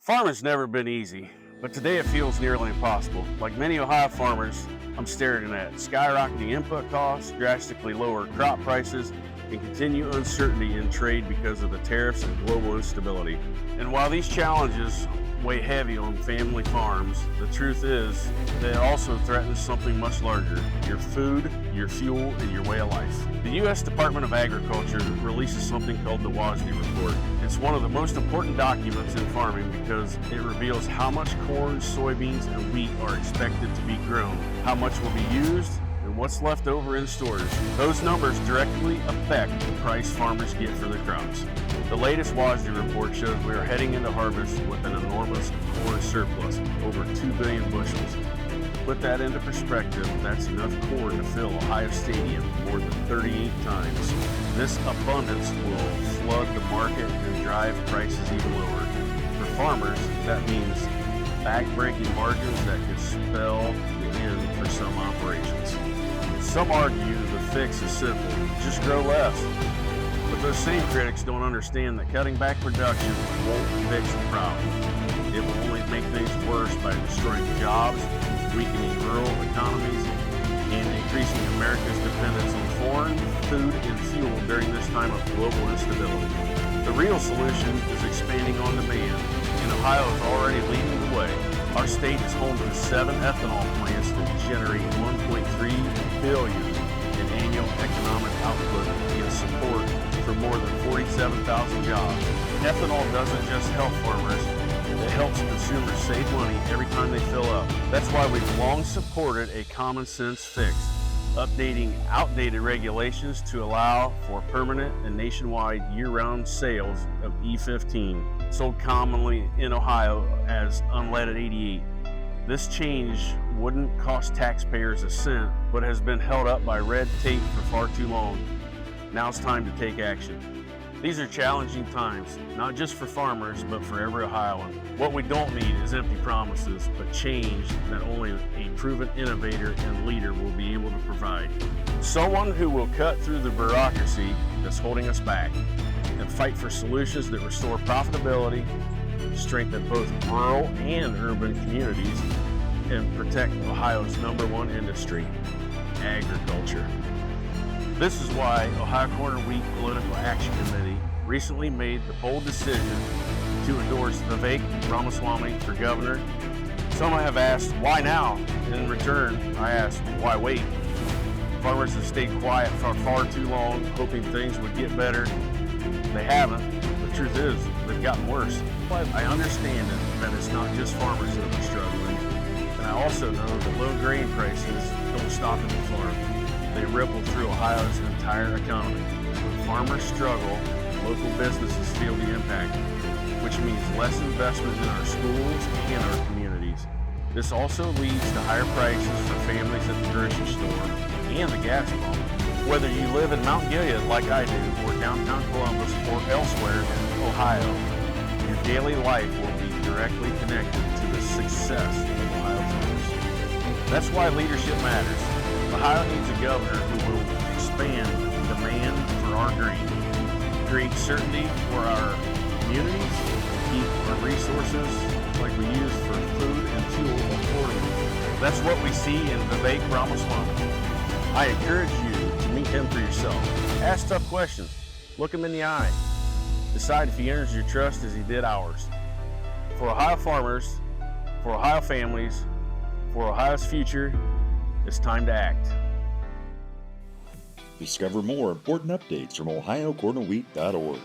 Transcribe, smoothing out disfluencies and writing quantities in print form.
Farming's never been easy, but today it feels nearly impossible. Like many Ohio farmers, I'm staring at skyrocketing input costs, drastically lower crop prices, and continued uncertainty in trade because of the tariffs and global instability. And while these challenges weigh heavy on family farms, the truth is that it also threatens something much larger: your food, your fuel, and your way of life. The U.S. Department of Agriculture releases something called the WASDE report. It's one of the most important documents in farming because it reveals how much corn, soybeans, and wheat are expected to be grown, how much will be used, and what's left over in stores. Those numbers directly affect the price farmers get for their crops. The latest WASDE report shows we are heading into harvest with an enormous corn surplus, over 2 billion bushels. To put that into perspective, that's enough corn to fill Ohio Stadium more than 38 times. This abundance will flood the market and drive prices even lower. For farmers, that means back-breaking margins that could spell the end for some operations. Some argue the fix is simple: just grow less. But those same critics don't understand that cutting back production won't fix the problem. It will only make things worse by destroying jobs, weakening rural economies, and increasing America's dependence on foreign food and fuel during this time of global instability. The real solution is expanding on demand, and Ohio is already leading the way. Our state is home to 7 ethanol plants that generate $1.3 billion in annual economic output and support for more than 47,000 jobs. Ethanol doesn't just help farmers, it helps consumers save money every time they fill up. That's why we've long supported a common sense fix: updating outdated regulations to allow for permanent and nationwide year-round sales of E15, sold commonly in Ohio as unleaded 88. This change wouldn't cost taxpayers a cent, but has been held up by red tape for far too long. Now it's time to take action. These are challenging times, not just for farmers, but for every Ohioan. What we don't need is empty promises, but change that only a proven innovator and leader will be able to provide. Someone who will cut through the bureaucracy that's holding us back and fight for solutions that restore profitability, strengthen both rural and urban communities, and protect Ohio's #1 industry, agriculture. This is why Ohio Corn and Wheat Political Action Committee recently made the bold decision to endorse Vivek Ramaswamy for governor. Some have asked, why now? In return, I asked, why wait? Farmers have stayed quiet for far too long, hoping things would get better. They haven't. The truth is, they've gotten worse. But I understand that it's not just farmers that are struggling. And I also know that low grain prices don't stop at the farm. They ripple through Ohio's entire economy. When farmers struggle, local businesses feel the impact, which means less investment in our schools and our communities. This also leads to higher prices for families at the grocery store and the gas pump. Whether you live in Mount Gilead like I do, or downtown Columbus, or elsewhere in Ohio, your daily life will be directly connected to the success of Ohio farmers. That's why leadership matters. Ohio needs a governor who will expand demand for our grain, create certainty for our communities, keep our resources like we use for food and fuel affordable. That's what we see in Vivek Ramaswamy. I encourage you to meet him for yourself. Ask tough questions. Look him in the eye. Decide if he earns your trust as he did ours. For Ohio farmers, for Ohio families, for Ohio's future, it's time to act. Discover more important updates from ohiocornandwheat.org.